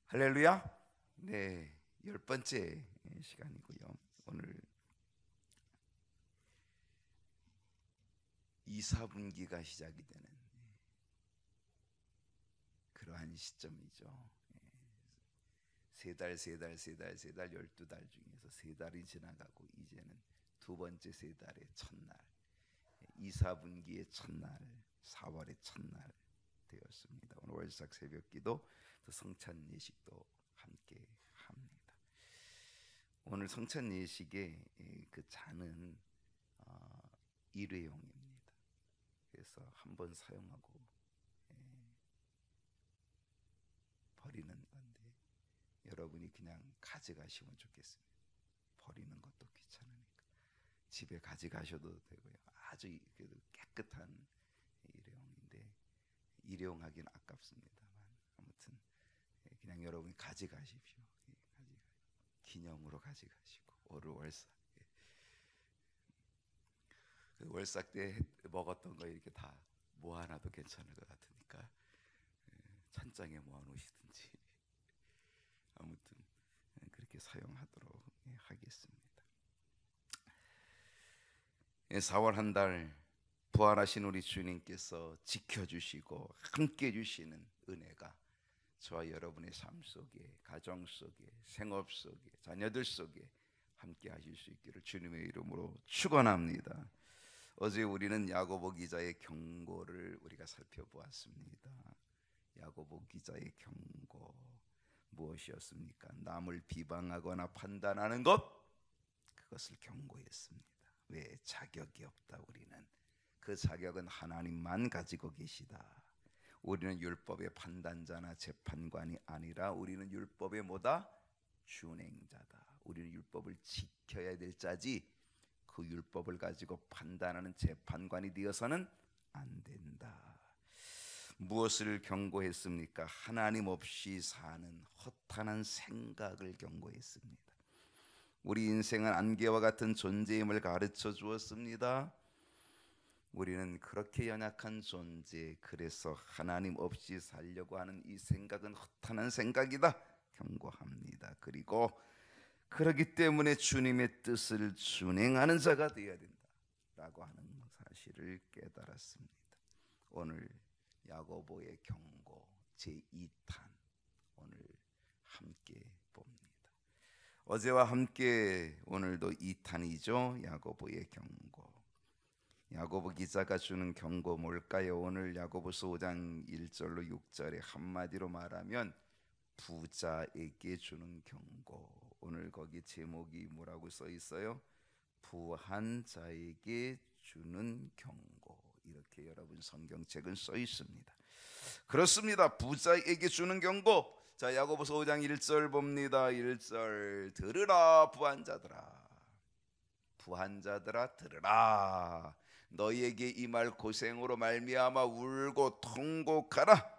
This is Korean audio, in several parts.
할렐루야. 네, 10번째 시간이고요. 오늘 2, 4분기가 시작이 되는 그러한 시점이죠. 세 달, 12달 중에서 세 달이 지나가고 이제는 두 번째 세 달의 첫날, 2, 4분기의 첫날, 4월의 첫날 되었습니다. 오늘 월삭 새벽기도, 또 성찬 예식도 함께 합니다. 오늘 성찬 예식의 그 잔은 일회용입니다. 그래서 한번 사용하고 버리는 건데, 여러분이 그냥 가져가시면 좋겠습니다. 버리는 것도 귀찮으니까 집에 가져가셔도 되고요. 아주 깨끗한 일회용인데 일회용하기는 아깝습니다만, 아무튼 그냥 여러분이 가져가십시오. 기념으로 가져가시고, 오늘 월삭 월삭 때 먹었던 거 이렇게 다 모아놔도 괜찮을 것 같으니까 찬장에 모아놓으시든지 아무튼 그렇게 사용하도록 하겠습니다. 4월 한 달 부활하신 우리 주님께서 지켜주시고 함께 해주시는 은혜가 저와 여러분의 삶 속에, 가정 속에, 생업 속에, 자녀들 속에 함께 하실 수 있기를 주님의 이름으로 축원합니다. 어제 우리는 야고보 기자의 경고를 우리가 살펴보았습니다. 야고보 기자의 경고 무엇이었습니까? 남을 비방하거나 판단하는 것, 그것을 경고했습니다. 왜? 자격이 없다. 우리는 그 자격은 하나님만 가지고 계시다. 우리는 율법의 판단자나 재판관이 아니라 우리는 율법의 뭐다? 준행자다. 우리는 율법을 지켜야 될 자지, 그 율법을 가지고 판단하는 재판관이 되어서는 안 된다. 무엇을 경고했습니까? 하나님 없이 사는 허탄한 생각을 경고했습니다. 우리 인생은 안개와 같은 존재임을 가르쳐 주었습니다. 우리는 그렇게 연약한 존재, 그래서 하나님 없이 살려고 하는 이 생각은 허탄한 생각이다 경고합니다. 그리고 그렇기 때문에 주님의 뜻을 준행하는 자가 되어야 된다라고 하는 사실을 깨달았습니다. 오늘 야고보의 경고 제2탄 오늘 함께 봅니다. 어제와 함께 오늘도 2탄이죠. 야고보의 경고. 야고보 기자가 주는 경고 뭘까요? 오늘 야고보서 5장 1절로 6절에 한마디로 말하면 부자에게 주는 경고. 오늘 거기 제목이 뭐라고 써 있어요? 부한 자에게 주는 경고. 이렇게 여러분 성경책은 써 있습니다. 그렇습니다. 부자에게 주는 경고. 자, 야고보서 5장 1절 봅니다. 1절 들으라 부한 자들아, 부한 자들아 들으라. 너희에게 이 말 고생으로 말미암아 울고 통곡하라.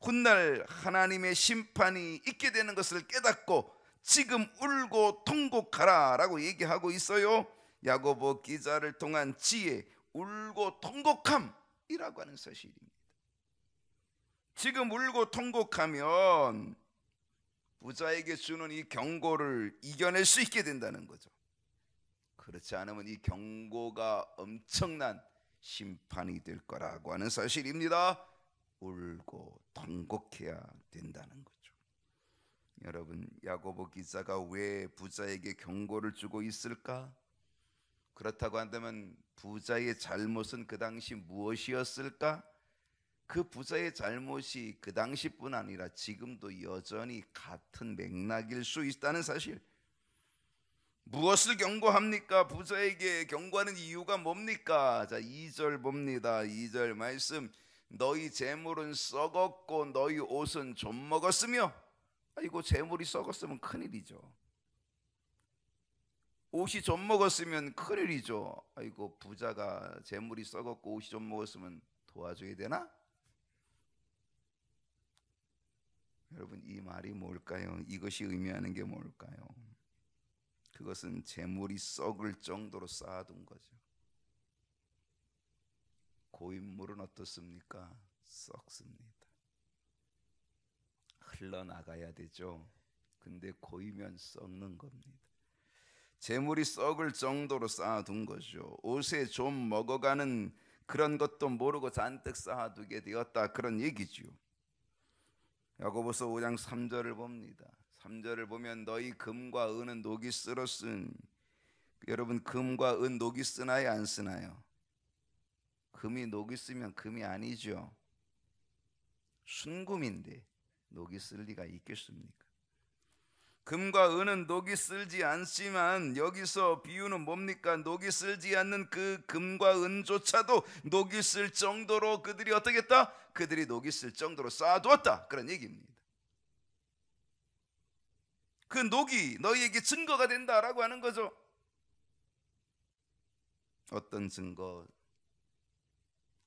훗날 하나님의 심판이 있게 되는 것을 깨닫고 지금 울고 통곡하라 라고 얘기하고 있어요. 야고보 기자를 통한 지혜, 울고 통곡함이라고 하는 사실입니다. 지금 울고 통곡하면 부자에게 주는 이 경고를 이겨낼 수 있게 된다는 거죠. 그렇지 않으면 이 경고가 엄청난 심판이 될 거라고 하는 사실입니다. 울고 통곡해야 된다는 거죠. 여러분, 야고보 기자가 왜 부자에게 경고를 주고 있을까? 그렇다고 한다면 부자의 잘못은 그 당시 무엇이었을까? 그 부자의 잘못이 그 당시뿐 아니라 지금도 여전히 같은 맥락일 수 있다는 사실. 무엇을 경고합니까? 부자에게 경고하는 이유가 뭡니까? 자, 2절 봅니다. 2절 말씀. 너희 재물은 썩었고 너희 옷은 좀 먹었으며. 이거 재물이 썩었으면 큰일이죠. 옷이 좀 먹었으면 큰일이죠. 아이고, 부자가 재물이 썩었고 옷이 좀 먹었으면 도와줘야 되나? 여러분, 이 말이 뭘까요? 이것이 의미하는 게 뭘까요? 그것은 재물이 썩을 정도로 쌓아둔 거죠. 고인물은 어떻습니까? 썩습니다. 흘러나가야 되죠. 근데 고이면 썩는 겁니다. 재물이 썩을 정도로 쌓아둔 거죠. 옷에 좀 먹어가는 그런 것도 모르고 잔뜩 쌓아두게 되었다, 그런 얘기죠. 야고보서 5장 3절을 봅니다. 3절을 보면 너희 금과 은은 녹이 쓸었은, 여러분 금과 은 녹이 쓰나요 안 쓰나요? 금이 녹이 쓰면 금이 아니죠. 순금인데 녹이 쓸 리가 있겠습니까? 금과 은은 녹이 쓸지 않지만 여기서 비유는 뭡니까? 녹이 쓸지 않는 그 금과 은조차도 녹이 쓸 정도로 그들이 어떻게 했다? 그들이 녹이 쓸 정도로 쌓아두었다, 그런 얘기입니다. 그 녹이 너희에게 증거가 된다라고 하는 거죠. 어떤 증거?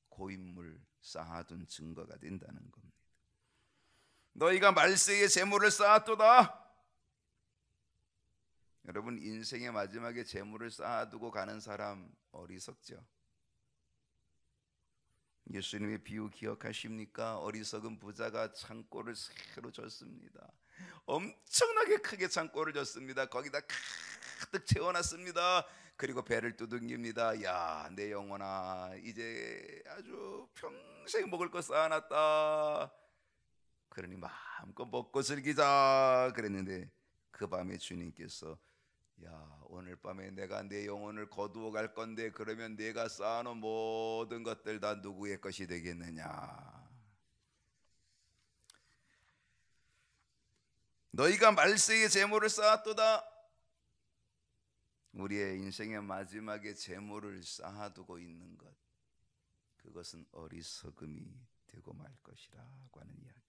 고인물 쌓아둔 증거가 된다는 겁니다. 너희가 말세에 재물을 쌓았도다. 여러분, 인생의 마지막에 재물을 쌓아두고 가는 사람 어리석죠. 예수님의 비유 기억하십니까? 어리석은 부자가 창고를 새로 졌습니다. 엄청나게 크게 창고를 졌습니다. 거기다 가득 채워놨습니다. 그리고 배를 두둥깁니다. 야, 내 영혼아, 이제 아주 평생 먹을 거 쌓아놨다. 그러니 마음껏 먹고 즐기자 그랬는데, 그 밤에 주님께서 야, 오늘 밤에 내가 내 영혼을 거두어 갈 건데 그러면 내가 쌓아놓은 모든 것들 다 누구의 것이 되겠느냐? 너희가 말세에 재물을 쌓았도다. 우리의 인생의 마지막에 재물을 쌓아두고 있는 것, 그것은 어리석음이 되고 말 것이라고 하는 이야기입니다.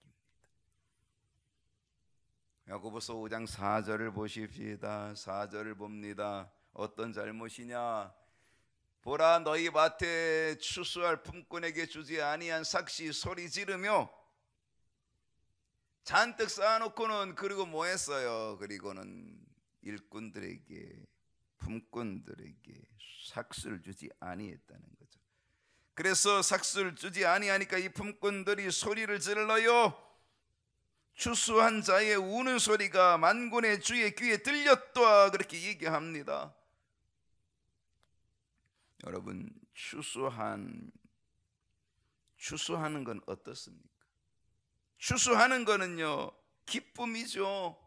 야고보서 5장 4절을 보십시다. 4절을 봅니다. 어떤 잘못이냐? 보라, 너희 밭에 추수할 품꾼에게 주지 아니한 삭시 소리 지르며 잔뜩 쌓아놓고는, 그리고 뭐 했어요? 그리고는 일꾼들에게, 품꾼들에게 삭스를 주지 아니했다는 거죠. 그래서 삭스를 주지 아니하니까 이 품꾼들이 소리를 질러요. 추수한 자의 우는 소리가 만군의 주의 귀에 들렸다, 그렇게 얘기합니다. 여러분, 추수하는 건 어떻습니까? 추수하는 거는요, 기쁨이죠.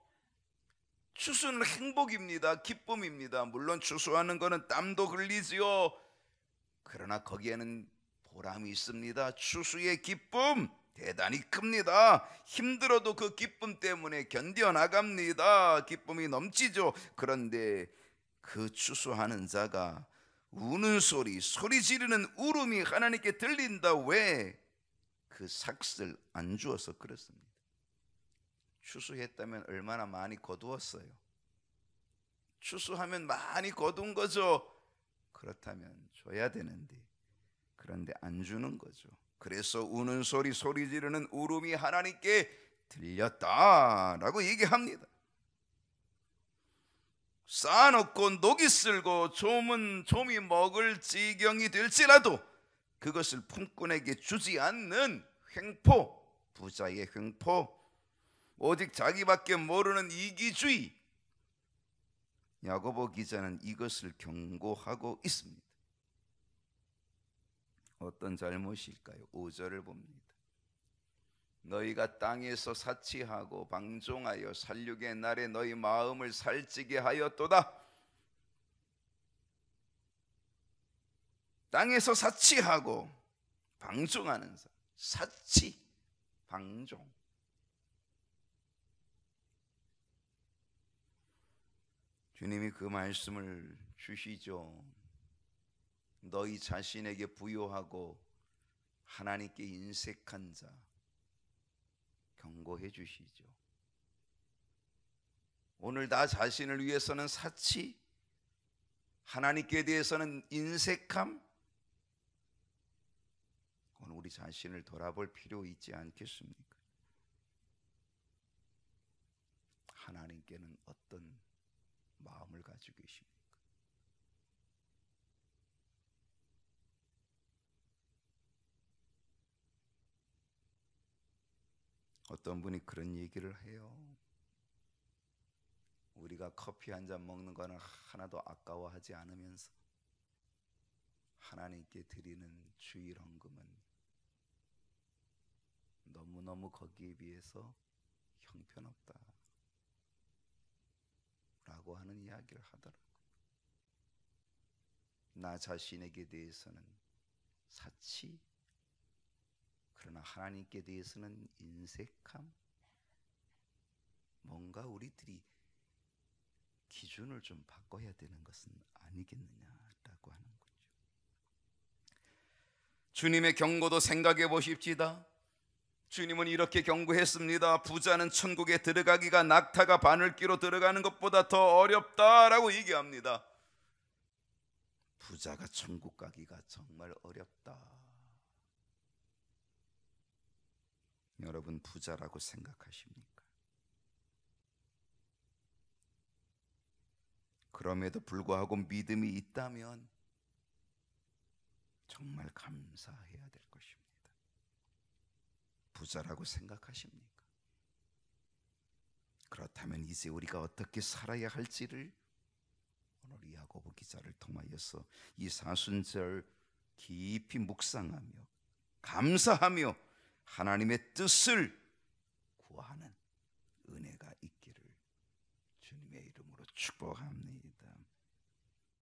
추수는 행복입니다. 기쁨입니다. 물론 추수하는 거는 땀도 흘리지요. 그러나 거기에는 보람이 있습니다. 추수의 기쁨 대단히 큽니다. 힘들어도 그 기쁨 때문에 견뎌나갑니다. 기쁨이 넘치죠. 그런데 그 추수하는 자가 우는 소리 지르는 울음이 하나님께 들린다. 왜? 그 삭슬 안 주어서 그렇습니다. 추수했다면 얼마나 많이 거두었어요. 추수하면 많이 거둔 거죠. 그렇다면 줘야 되는데, 그런데 안 주는 거죠. 그래서 우는 소리 지르는 울음이 하나님께 들렸다라고 얘기합니다. 쌓아놓고 녹이 슬고 좀이 먹을 지경이 될지라도 그것을 품꾼에게 주지 않는 횡포, 부자의 횡포, 오직 자기밖에 모르는 이기주의. 야고보 기자는 이것을 경고하고 있습니다. 어떤 잘못일까요? 5절을 봅니다. 너희가 땅에서 사치하고 방종하여 살육의 날에 너희 마음을 살찌게 하였도다. 땅에서 사치하고 방종하는 사, 사치, 방종. 주님이 그 말씀을 주시죠. 너희 자신에게 부요하고 하나님께 인색한 자 경고해 주시죠. 오늘 나 자신을 위해서는 사치, 하나님께 대해서는 인색함. 오늘 우리 자신을 돌아볼 필요 있지 않겠습니까? 하나님께는 어떤 마음을 가지고 계십니까? 어떤 분이 그런 얘기를 해요. 우리가 커피 한 잔 먹는 거는 하나도 아까워하지 않으면서 하나님께 드리는 주일 헌금은 너무너무 거기에 비해서 형편없다 라고 하는 이야기를 하더라고요. 나 자신에게 대해서는 사치, 그러나 하나님께 대해서는 인색함. 뭔가 우리들이 기준을 좀 바꿔야 되는 것은 아니겠느냐라고 하는 거죠. 주님의 경고도 생각해 보십시다. 주님은 이렇게 경고했습니다. 부자는 천국에 들어가기가 낙타가 바늘귀로 들어가는 것보다 더 어렵다라고 얘기합니다. 부자가 천국 가기가 정말 어렵다. 여러분 부자라고 생각하십니까? 그럼에도 불구하고 믿음이 있다면 정말 감사해야 될 것입니다. 부자라고 생각하십니까? 그렇다면 이제 우리가 어떻게 살아야 할지를 오늘 이 야고보 기자를 통하여서 이 사순절 깊이 묵상하며 감사하며 하나님의 뜻을 구하는 은혜가 있기를 주님의 이름으로 축복합니다.